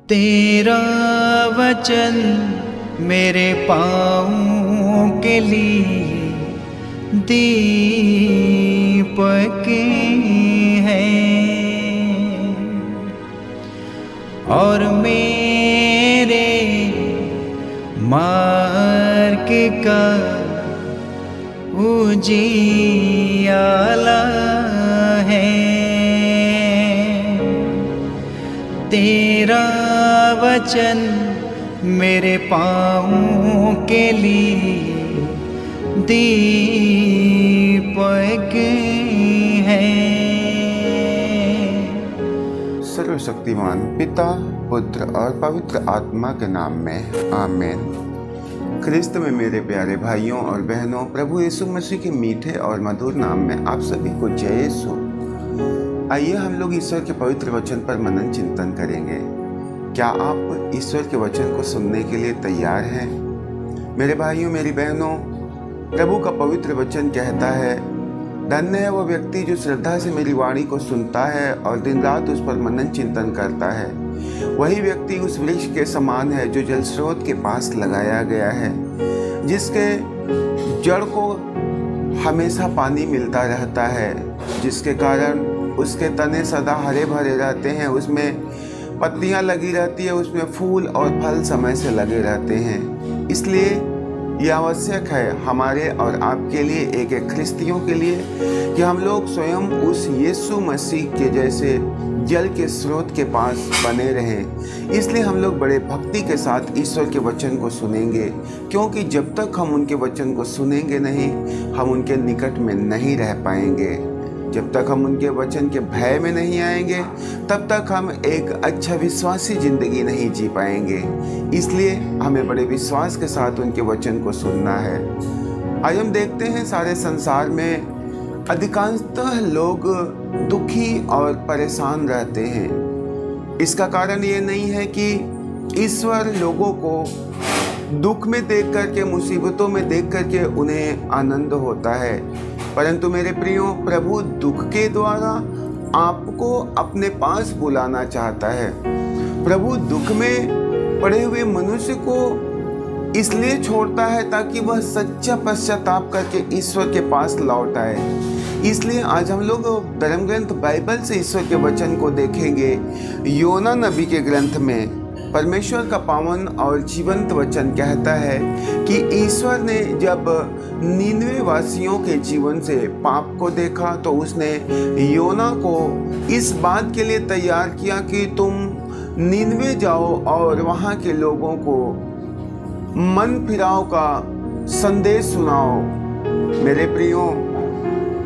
तेरा वचन मेरे पाँव के लिए दीपक है और मेरे मार्ग का उजियाला है। तेरा वचन मेरे पाँव के लिए दीपक है। सर्वशक्तिमान पिता, पुत्र और पवित्र आत्मा के नाम में आमीन। ख्रिस्त में मेरे प्यारे भाइयों और बहनों, प्रभु यीशु मसीह के मीठे और मधुर नाम में आप सभी को जय यीशु। आइए हम लोग ईश्वर के पवित्र वचन पर मनन चिंतन करेंगे। क्या आप ईश्वर के वचन को सुनने के लिए तैयार हैं? मेरे भाइयों, मेरी बहनों, प्रभु का पवित्र वचन कहता है, धन्य है वह व्यक्ति जो श्रद्धा से मेरी वाणी को सुनता है और दिन रात उस पर मनन चिंतन करता है। वही व्यक्ति उस वृक्ष के समान है जो जल स्रोत के पास लगाया गया है, जिसके जड़ को हमेशा पानी मिलता रहता है, जिसके कारण उसके तने सदा हरे भरे रहते हैं, उसमें पत्तियां लगी रहती है, उसमें फूल और फल समय से लगे रहते हैं। इसलिए यह आवश्यक है हमारे और आपके लिए, एक ख्रिस्तियों के लिए, कि हम लोग स्वयं उस यीशु मसीह के जैसे जल के स्रोत के पास बने रहें। इसलिए हम लोग बड़े भक्ति के साथ ईश्वर के वचन को सुनेंगे, क्योंकि जब तक हम उनके वचन को सुनेंगे नहीं, हम उनके निकट में नहीं रह पाएंगे। जब तक हम उनके वचन के भय में नहीं आएंगे, तब तक हम एक अच्छा विश्वासी जिंदगी नहीं जी पाएंगे। इसलिए हमें बड़े विश्वास के साथ उनके वचन को सुनना है। आज हम देखते हैं सारे संसार में अधिकांशतः लोग दुखी और परेशान रहते हैं। इसका कारण ये नहीं है कि ईश्वर लोगों को दुख में देख करके, मुसीबतों में देख करके उन्हें आनंद होता है, परंतु मेरे प्रियो, प्रभु दुख के द्वारा आपको अपने पास बुलाना चाहता है। प्रभु दुख में पड़े हुए मनुष्य को इसलिए छोड़ता है ताकि वह सच्चा पश्चाताप करके ईश्वर के पास लौट आए। इसलिए आज हम लोग धर्म ग्रंथ बाइबल से ईश्वर के वचन को देखेंगे। योना नबी के ग्रंथ में परमेश्वर का पावन और जीवंत वचन कहता है कि ईश्वर ने जब नीनवे वासियों के जीवन से पाप को देखा तो उसने योना को इस बात के लिए तैयार किया कि तुम नीनवे जाओ और वहाँ के लोगों को मन फिराव का संदेश सुनाओ। मेरे प्रियो,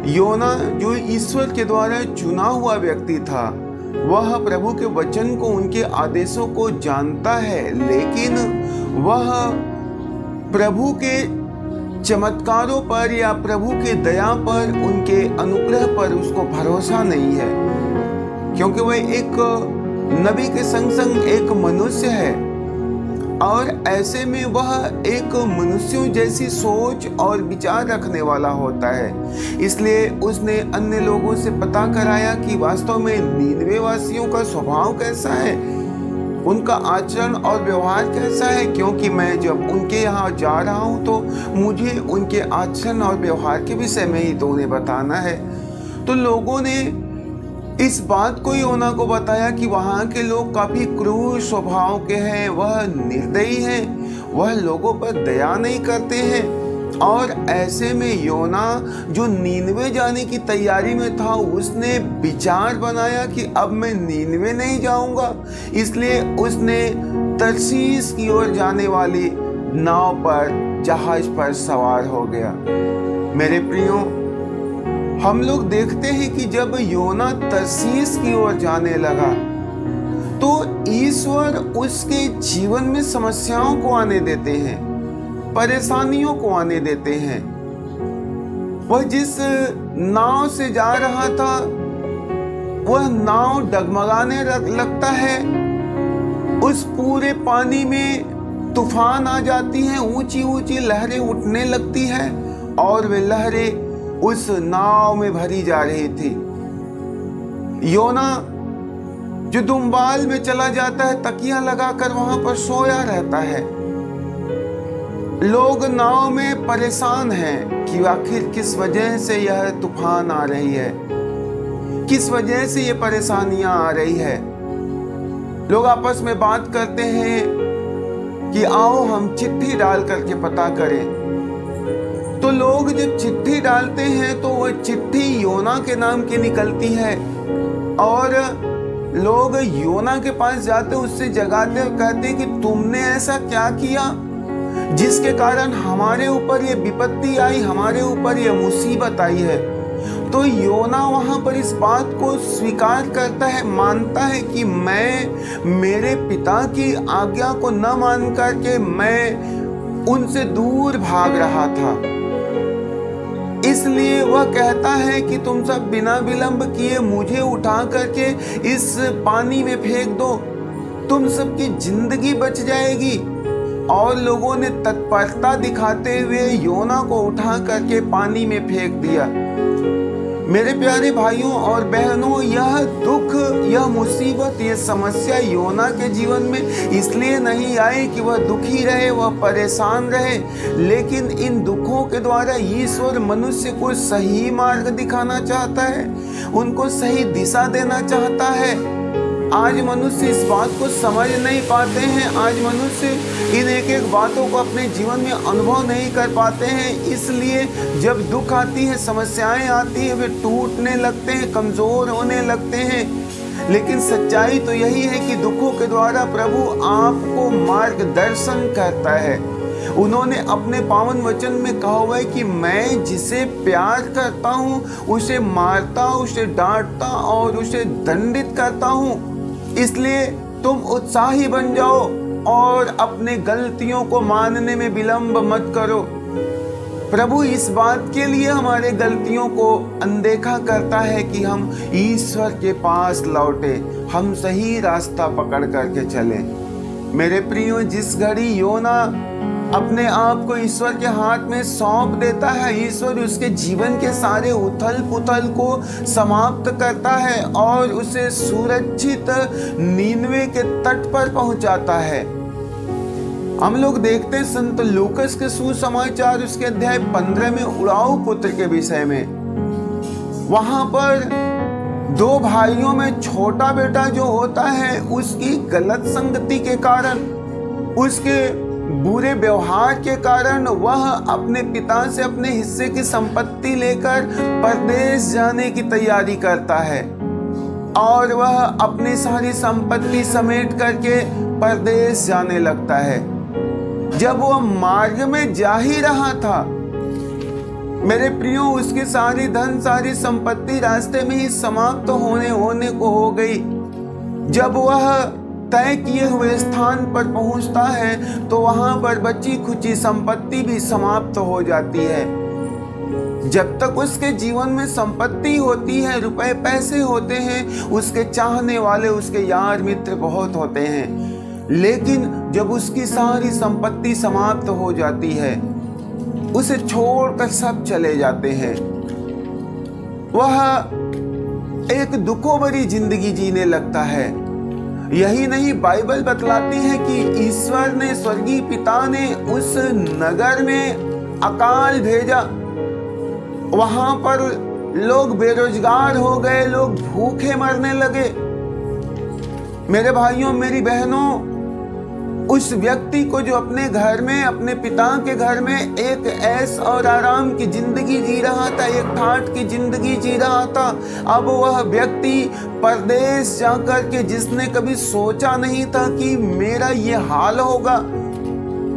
योना जो ईश्वर के द्वारा चुना हुआ व्यक्ति था, वह प्रभु के वचन को, उनके आदेशों को जानता है, लेकिन वह प्रभु के चमत्कारों पर या प्रभु के दया पर, उनके अनुग्रह पर उसको भरोसा नहीं है, क्योंकि वह एक नबी के संग संग एक मनुष्य है और ऐसे में वह एक मनुष्यों जैसी सोच और विचार रखने वाला होता है। इसलिए उसने अन्य लोगों से पता कराया कि वास्तव में नीनवे वासियों का स्वभाव कैसा है, उनका आचरण और व्यवहार कैसा है, क्योंकि मैं जब उनके यहाँ जा रहा हूँ तो मुझे उनके आचरण और व्यवहार के विषय में ही तो उन्हें बताना है। तो लोगों ने इस बात को योना को बताया कि वहाँ के लोग काफी क्रूर स्वभाव के हैं, वह निर्दयी हैं, वह लोगों पर दया नहीं करते हैं। और ऐसे में योना जो नीनवे जाने की तैयारी में था, उसने विचार बनाया कि अब मैं नीनवे नहीं जाऊंगा। इसलिए उसने तरसीस की ओर जाने वाली नाव पर, जहाज पर सवार हो गया। मेरे प्रियो, हम लोग देखते हैं कि जब योना तरसीस की ओर जाने लगा तो ईश्वर उसके जीवन में समस्याओं को आने देते हैं, परेशानियों को आने देते हैं। वह जिस नाव से जा रहा था, वह नाव डगमगाने लगता है। उस पूरे पानी में तूफान आ जाती हैं, ऊंची ऊंची लहरें उठने लगती हैं और वे लहरें उस नाव में भरी जा रही थी। योना जो दुम्बाल में चला जाता है, तकिया लगाकर वहां पर सोया रहता है। लोग नाव में परेशान हैं कि आखिर किस वजह से यह तूफान आ रही है, किस वजह से ये परेशानियां आ रही है। लोग आपस में बात करते हैं कि आओ हम चिट्ठी डाल करके पता करें। तो लोग जब चिट्ठी डालते हैं तो वह चिट्ठी योना के नाम की निकलती है और लोग योना के पास जाते, उससे जगाते और कहते हैं कि तुमने ऐसा क्या किया जिसके कारण हमारे ऊपर ये विपत्ति आई, हमारे ऊपर ये मुसीबत आई है। तो योना वहां पर इस बात को स्वीकार करता है, मानता है कि मैं मेरे पिता की आज्ञा को न मान करके मैं उनसे दूर भाग रहा था, इसलिए वह कहता है कि तुम सब बिना विलंब किए मुझे उठा करके इस पानी में फेंक दो, तुम सबकी जिंदगी बच जाएगी। और लोगों ने तत्परता दिखाते हुए योना को उठा करके पानी में फेंक दिया। मेरे प्यारे भाइयों और बहनों, यह दुख, यह मुसीबत, यह समस्या योना के जीवन में इसलिए नहीं आई कि वह दुखी रहे, वह परेशान रहे, लेकिन इन दुखों के द्वारा ईश्वर मनुष्य को सही मार्ग दिखाना चाहता है, उनको सही दिशा देना चाहता है। आज मनुष्य इस बात को समझ नहीं पाते हैं, आज मनुष्य इन एक एक बातों को अपने जीवन में अनुभव नहीं कर पाते हैं, इसलिए जब दुख आती है, समस्याएं आती है, वे टूटने लगते हैं, कमजोर होने लगते हैं। लेकिन सच्चाई तो यही है कि दुखों के द्वारा प्रभु आपको मार्गदर्शन करता है। उन्होंने अपने पावन वचन में कहा हुआ है कि मैं जिसे प्यार करता हूँ उसे मारता, उसे डांटता और उसे दंडित करता हूँ। इसलिए तुम उत्साही बन जाओ और अपने गलतियों को मानने में विलंब मत करो। प्रभु इस बात के लिए हमारे गलतियों को अनदेखा करता है कि हम ईश्वर के पास लौटे, हम सही रास्ता पकड़ करके चलें। मेरे प्रियो, जिस घड़ी योना अपने आप को ईश्वर के हाथ में सौंप देता है, ईश्वर उसके जीवन के सारे उथल पुथल को समाप्त करता है और उसे सुरक्षित नीनवे के तट पर पहुंचाता है। हम लोग देखते हैं संत लूकस के सुसमाचार उसके अध्याय 15 में उड़ाऊ पुत्र के विषय में, वहां पर दो भाइयों में छोटा बेटा जो होता है उसकी गलत संगति के कारण, उसके बुरे व्यवहार के कारण वह अपने पिता से अपने हिस्से की संपत्ति लेकर परदेश जाने की तैयारी करता है और वह अपनी सारी संपत्ति समेट करके परदेश जाने लगता है। जब वह मार्ग में जा ही रहा था, मेरे प्रियो, उसकी सारी धन, सारी संपत्ति रास्ते में ही समाप्त होने को हो गई। जब वह तय किए हुए स्थान पर पहुंचता है तो वहां पर बची खुची संपत्ति भी समाप्त हो जाती है। जब तक उसके जीवन में संपत्ति होती है, रुपए पैसे होते हैं, उसके चाहने वाले, उसके यार मित्र बहुत होते हैं, लेकिन जब उसकी सारी संपत्ति समाप्त हो जाती है, उसे छोड़कर सब चले जाते हैं। वह एक दुखों भरी जिंदगी जीने लगता है। यही नहीं, बाइबल बतलाती है कि ईश्वर ने, स्वर्गीय पिता ने उस नगर में अकाल भेजा। वहां पर लोग बेरोजगार हो गए, लोग भूखे मरने लगे। मेरे भाइयों, मेरी बहनों, उस व्यक्ति को जो अपने घर में, अपने पिता के घर में एक ऐश और आराम की जिंदगी जी रहा था, एक ठाठ की जिंदगी जी रहा था, अब वह व्यक्ति परदेश जाकर के, जिसने कभी सोचा नहीं था कि मेरा ये हाल होगा,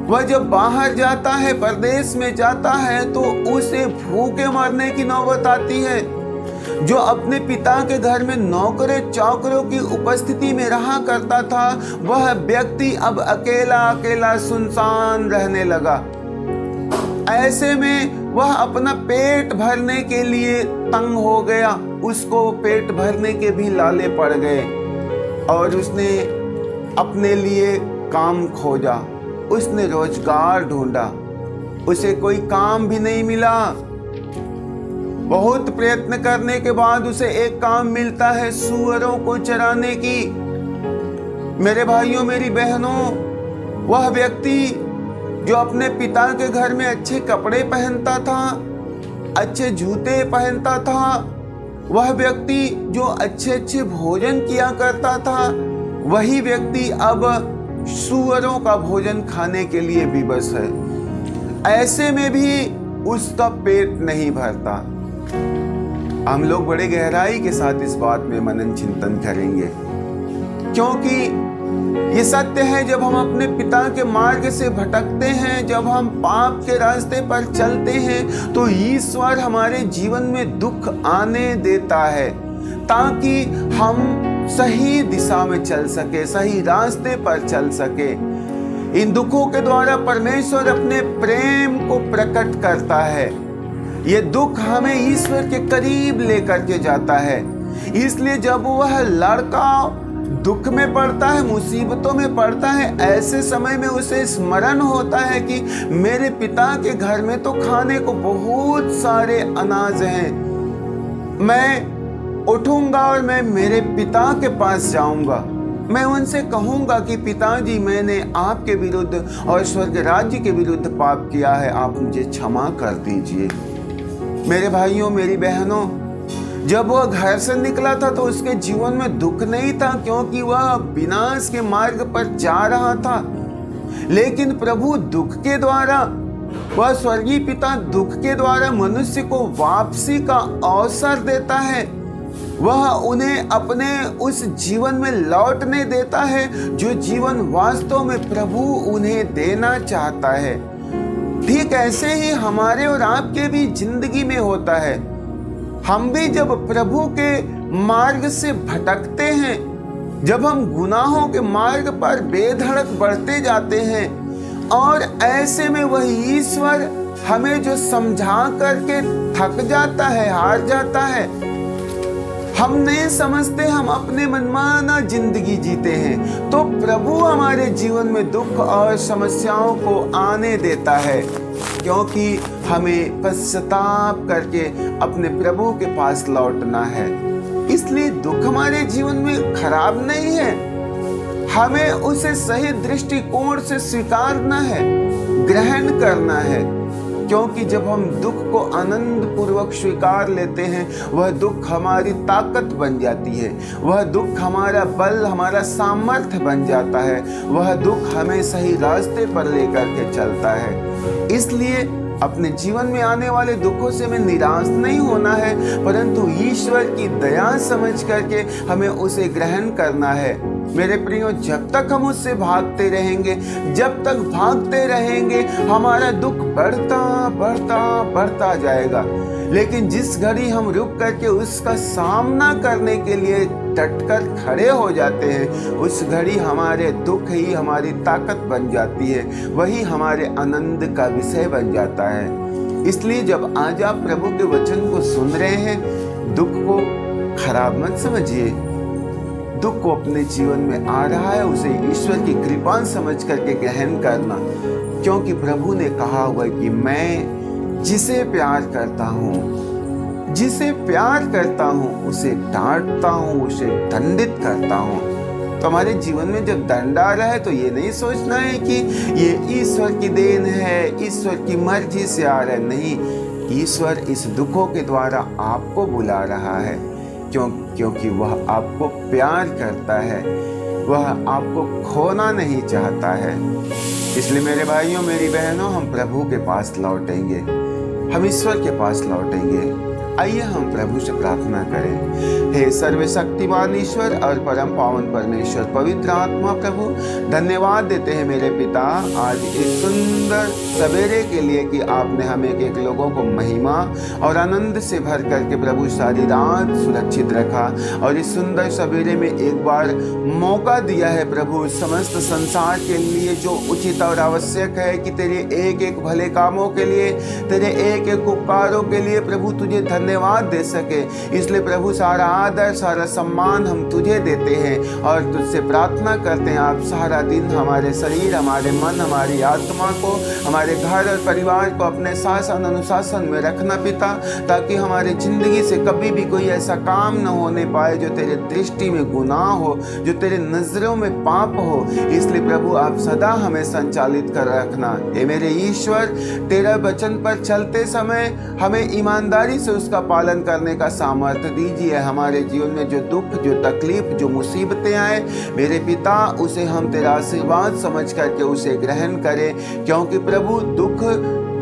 वह जब बाहर जाता है, परदेश में जाता है, तो उसे भूखे मरने की नौबत आती है। जो अपने पिता के घर में नौकरों चाकरों की उपस्थिति में रहा करता था, वह व्यक्ति अब अकेला अकेला सुनसान रहने लगा। ऐसे में वह अपना पेट भरने के लिए तंग हो गया, उसको पेट भरने के भी लाले पड़ गए और उसने अपने लिए काम खोजा, उसने रोजगार ढूंढा, उसे कोई काम भी नहीं मिला। बहुत प्रयत्न करने के बाद उसे एक काम मिलता है, सूअरों को चराने की। मेरे भाइयों मेरी बहनों, वह व्यक्ति जो अपने पिता के घर में अच्छे कपड़े पहनता था, अच्छे जूते पहनता था, वह व्यक्ति जो अच्छे अच्छे भोजन किया करता था, वही व्यक्ति अब सूअरों का भोजन खाने के लिए विवश है। ऐसे में भी उसका पेट नहीं भरता। हम लोग बड़े गहराई के साथ इस बात में मनन चिंतन करेंगे, क्योंकि ये सत्य है, जब हम अपने पिता के मार्ग से भटकते हैं, जब हम पाप के रास्ते पर चलते हैं, तो ईश्वर हमारे जीवन में दुख आने देता है ताकि हम सही दिशा में चल सके, सही रास्ते पर चल सके। इन दुखों के द्वारा परमेश्वर अपने प्रेम को प्रकट करता है। ये दुख हमें ईश्वर के करीब लेकर के जाता है। इसलिए जब वह लड़का दुख में पड़ता है, मुसीबतों में पड़ता है, ऐसे समय में उसे स्मरण होता है कि मेरे पिता के घर में तो खाने को बहुत सारे अनाज हैं। मैं उठूंगा और मैं मेरे पिता के पास जाऊंगा। मैं उनसे कहूंगा कि पिताजी, मैंने आपके विरुद्ध और स्वर्ग राज्य के विरुद्ध पाप किया है, आप मुझे क्षमा कर दीजिए। मेरे भाइयों मेरी बहनों, जब वह घर से निकला था तो उसके जीवन में दुख नहीं था, क्योंकि वह विनाश के मार्ग पर जा रहा था। लेकिन प्रभु दुख के द्वारा, वह स्वर्गीय पिता दुख के द्वारा मनुष्य को वापसी का अवसर देता है। वह उन्हें अपने उस जीवन में लौटने देता है जो जीवन वास्तव में प्रभु उन्हें देना चाहता है। ठीक ऐसे ही हमारे और आपके भी जिंदगी में होता है। हम भी जब प्रभु के मार्ग से भटकते हैं, जब हम गुनाहों के मार्ग पर बेधड़क बढ़ते जाते हैं, और ऐसे में वही ईश्वर हमें जो समझा करके थक जाता है, हार जाता है, हम नहीं समझते, हम अपने मनमाना जिंदगी जीते हैं, तो प्रभु हमारे जीवन में दुख और समस्याओं को आने देता है, क्योंकि हमें पश्चाताप करके अपने प्रभु के पास लौटना है। इसलिए दुख हमारे जीवन में खराब नहीं है, हमें उसे सही दृष्टिकोण से स्वीकारना है, ग्रहण करना है। क्योंकि जब हम दुख को आनंद पूर्वक स्वीकार लेते हैं, वह दुख हमारी ताकत बन जाती है, वह दुख हमारा बल, हमारा सामर्थ्य बन जाता है, वह दुख हमें सही रास्ते पर लेकर के चलता है। इसलिए अपने जीवन में आने वाले दुखों से हमें निराश नहीं होना है, परंतु ईश्वर की दया समझ करके हमें उसे ग्रहण करना है। मेरे प्रियो, जब तक हम उससे भागते रहेंगे, जब तक भागते रहेंगे, हमारा दुख बढ़ता बढ़ता बढ़ता जाएगा। लेकिन जिस घड़ी हम रुक करके उसका सामना करने के लिए डटकर खड़े हो जाते हैं, उस घड़ी हमारे दुख ही हमारी ताकत बन जाती है, वही हमारे आनंद का विषय बन जाता है। इसलिए जब आज आप प्रभु के वचन को सुन रहे हैं, दुख को खराब मत समझिए। दुख को अपने जीवन में आ रहा है, उसे ईश्वर की कृपा समझ करके ग्रहण करना, क्योंकि प्रभु ने कहा हुआ कि मैं जिसे प्यार करता हूँ, जिसे प्यार करता हूँ उसे डांटता हूँ, उसे दंडित करता हूँ। तो हमारे जीवन में जब दंड आ रहा है तो ये नहीं सोचना है कि ये ईश्वर की देन है, ईश्वर की मर्जी से आ रहा है। नहीं, ईश्वर इस दुखों के द्वारा आपको बुला रहा है, क्योंकि वह आपको प्यार करता है, वह आपको खोना नहीं चाहता है। इसलिए मेरे भाइयों मेरी बहनों, हम प्रभु के पास लौटेंगे, हम ईश्वर के पास लौटेंगे। आइए हम प्रभु से प्रार्थना करें। हे सर्वशक्तिमान ईश्वर और परम पावन परमेश्वर, पवित्र आत्मा प्रभु, धन्यवाद देते हैं मेरे पिता आज इस सुंदर सवेरे के लिए कि आपने हमें एक लोगों को महिमा और आनंद से भर करके प्रभु सारी रात सुरक्षित रखा, और इस सुंदर सवेरे में एक बार मौका दिया है प्रभु समस्त संसार के लिए, जो उचित और आवश्यक है कि तेरे एक एक भले कामों के लिए, तेरे एक एक उपकारों के लिए प्रभु तुझे धन्यवाद दे सके। इसलिए प्रभु सारा आदर सारा सम्मान हम तुझे देते हैं और तुझसे प्रार्थना करते हैं आप सारा दिन हमारे शरीर, हमारे मन, हमारी आत्मा को, हमारे घर और परिवार को अपने शासन अनुशासन में रखना पिता, ताकि हमारी जिंदगी से कभी भी कोई ऐसा काम न होने पाए जो तेरे दृष्टि में गुनाह हो, जो तेरे नजरों में पाप हो। इसलिए प्रभु आप सदा हमें संचालित कर रखना। हे मेरे ईश्वर, तेरा वचन पर चलते समय हमें ईमानदारी से उसका पालन करने का सामर्थ्य दीजिए। हमारे जीवन में जो दुख, जो तकलीफ, जो मुसीबतें आए मेरे पिता, उसे हम तेरा आशीर्वाद समझ करके उसे ग्रहण करें, क्योंकि प्रभु दुख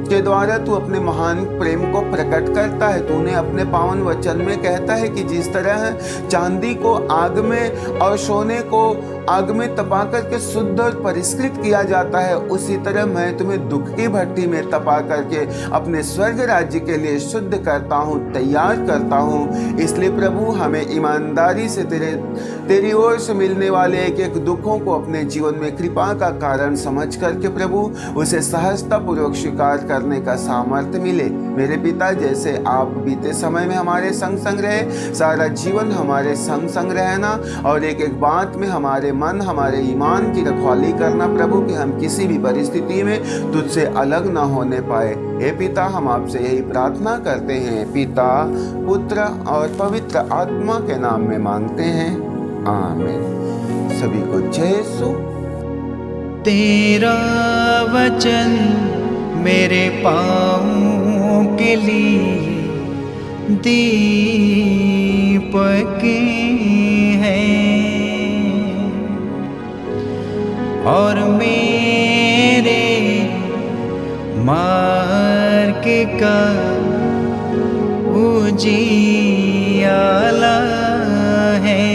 के द्वारा तू अपने महान प्रेम को प्रकट करता है। तूने अपने पावन वचन में कहता है कि जिस तरह चांदी को आग में और सोने को आग में तपा करके शुद्ध और परिष्कृत किया जाता है, उसी तरह मैं तुम्हें दुख की भट्टी में तपा करके अपने स्वर्ग राज्य के लिए शुद्ध करता हूँ, तैयार करता हूँ। इसलिए प्रभु हमें ईमानदारी से तेरी ओर से मिलने वाले एक एक दुखों को अपने जीवन में कृपा का कारण समझ करके प्रभु उसे सहजता पूर्वक स्वीकार करने का सामर्थ्य मिले। मेरे पिता, जैसे आप बीते समय में हमारे संग संग रहे, सारा जीवन हमारे संग संग रहना और एक एक बात में हमारे मन, हमारे ईमान की रखवाली करना प्रभु, कि हम किसी भी परिस्थिति में तुझसे अलग ना होने पाए। हे पिता, हम आपसे यही प्रार्थना करते हैं, पिता, पुत्र और पवित्र आत्मा के नाम में मांगते हैं, आमीन। सभी को जय यीशु। तेरा वचन मेरे पाँवों के लिए दीपक है और मेरे मार्ग का उजियाला है।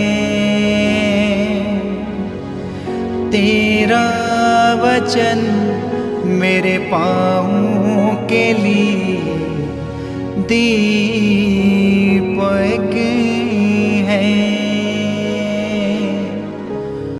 तेरा वचन मेरे पाँवों के लिए दीपक है।